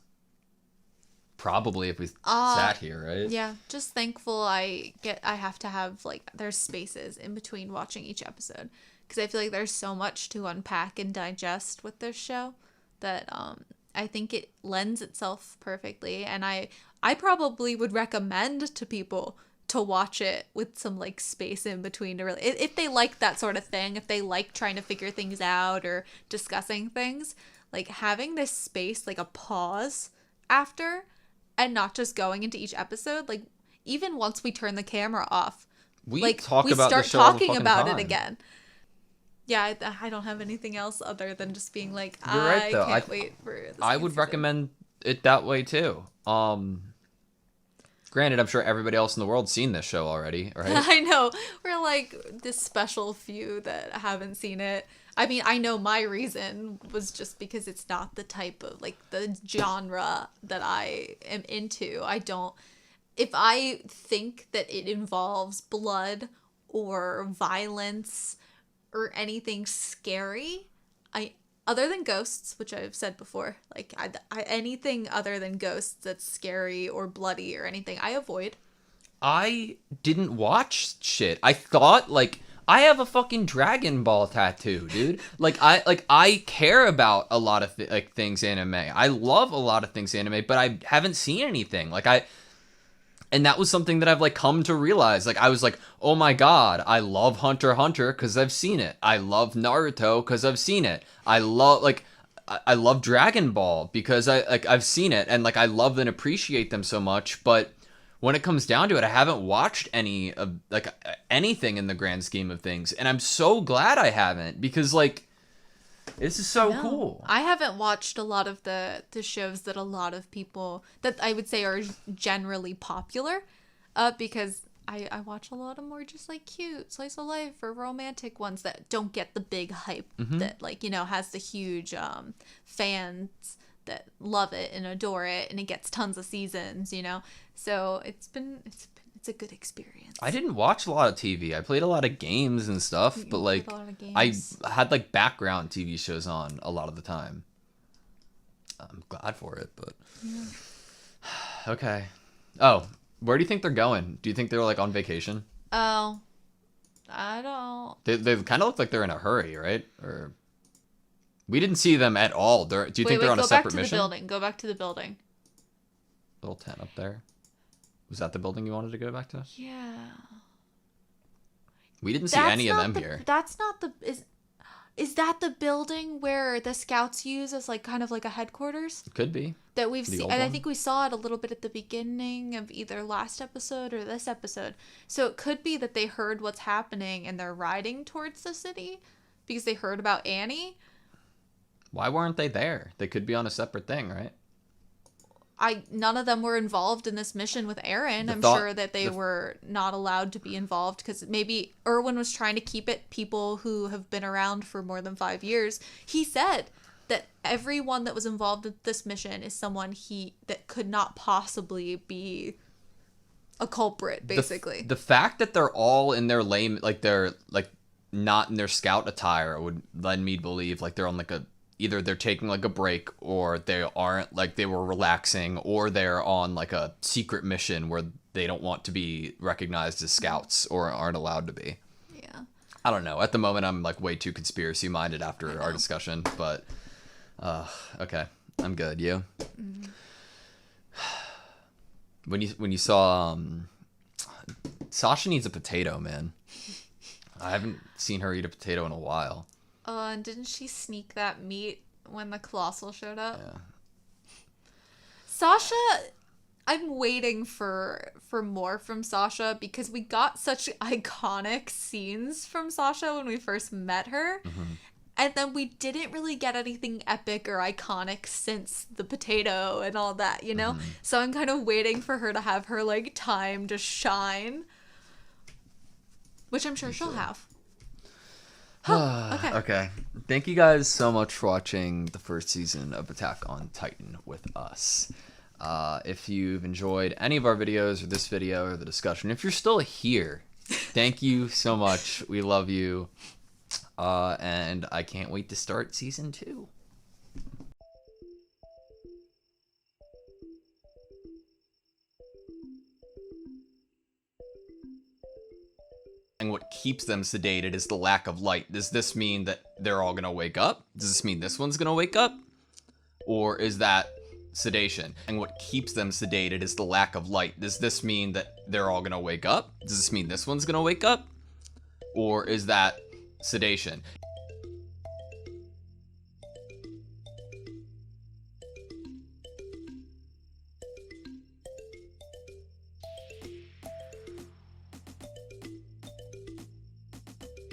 Probably if we sat here, right?
Yeah, just thankful I have to have, like, there's spaces in between watching each episode, because I feel like there's so much to unpack and digest with this show that I think it lends itself perfectly, and I probably would recommend to people to watch it with some, like, space in between to really, if they like that sort of thing, if they like trying to figure things out or discussing things, like, having this space, like a pause after, and not just going into each episode, like, even once we turn the camera off,
we
start talking about it again. Yeah, I don't have anything else other than just being like,
You're right, though.
I can't wait for this.
I would recommend it that way too. Granted, I'm sure everybody else in the world's seen this show already, right?
I know. We're like this special few that haven't seen it. I mean, I know my reason was just because it's not the type of, like, the genre that I am into. If I think that it involves blood or violence or anything scary, other than ghosts, which I've said before, like, anything other than ghosts that's scary or bloody or anything, I avoid.
I didn't watch shit. I thought, like, I have a fucking Dragon Ball tattoo, dude. I care about a lot of things anime. I love a lot of things anime, but I haven't seen anything. And that was something that I've, like, come to realize. Like, I was like, oh my god, I love Hunter x Hunter because I've seen it. I love Naruto because I've seen it. I love Dragon Ball because I've seen it, and, like, I love and appreciate them so much, but when it comes down to it, I haven't watched any of, like, anything in the grand scheme of things, and I'm so glad I haven't, because, like, this is so cool.
I haven't watched a lot of the shows that a lot of people, that I would say are generally popular, because I watch a lot of more just, like, cute slice of life or romantic ones that don't get the big hype that, like, you know, has the huge fans that love it and adore it, and it gets tons of seasons, you know. So it's a good experience.
I didn't watch a lot of TV. I played a lot of games and stuff, but, like, I had, like, background TV shows on a lot of the time. I'm glad for it, but okay. Oh, where do you think they're going? Do you think they're, like, on vacation?
Oh, I don't.
They kind of look like they're in a hurry, right? Or we didn't see them at all. Do you think they're on a separate mission?
Go back to the building.
Little tent up there. Was that the building you wanted to go back to?
Yeah.
We didn't see any of them here.
That's not the... Is that the building where the scouts use as, like, kind of like a headquarters?
It could be.
That we've seen. And I think we saw it a little bit at the beginning of either last episode or this episode. So it could be that they heard what's happening and they're riding towards the city because they heard about Annie.
Why weren't they there? They could be on a separate thing, right?
none of them were involved in this mission with Aaron. I'm sure that they were not allowed to be involved because maybe Erwin was trying to keep it people who have been around for more than 5 years. He said that everyone that was involved with this mission is someone that could not possibly be a culprit, basically.
The fact that they're all in their lame, like they're like not in their scout attire would led me to believe like they're on like either they're taking like a break, or they aren't, like they were relaxing, or they're on like a secret mission where they don't want to be recognized as scouts or aren't allowed to be.
Yeah. I
don't know. At the moment, I'm like way too conspiracy minded after our discussion, but okay, I'm good. You? Mm-hmm. When you saw Sasha needs a potato, man. I haven't seen her eat a potato in a while.
And didn't she sneak that meat when the Colossal showed up?
Yeah.
Sasha, I'm waiting for more from Sasha because we got such iconic scenes from Sasha when we first met her. Mm-hmm. And then we didn't really get anything epic or iconic since the potato and all that, you know? Mm-hmm. So I'm kind of waiting for her to have her, like, time to shine. Which I'm sure she'll have.
Okay. Thank you guys so much for watching the first season of Attack on Titan with us. If you've enjoyed any of our videos or this video or the discussion, if you're still here, thank you so much. We love you. And I can't wait to start season 2. And what keeps them sedated is the lack of light. Does this mean that they're all gonna wake up? Does this mean this one's gonna wake up? Or is that sedation? And what keeps them sedated is the lack of light. Does this mean that they're all gonna wake up? Does this mean this one's gonna wake up? Or is that sedation?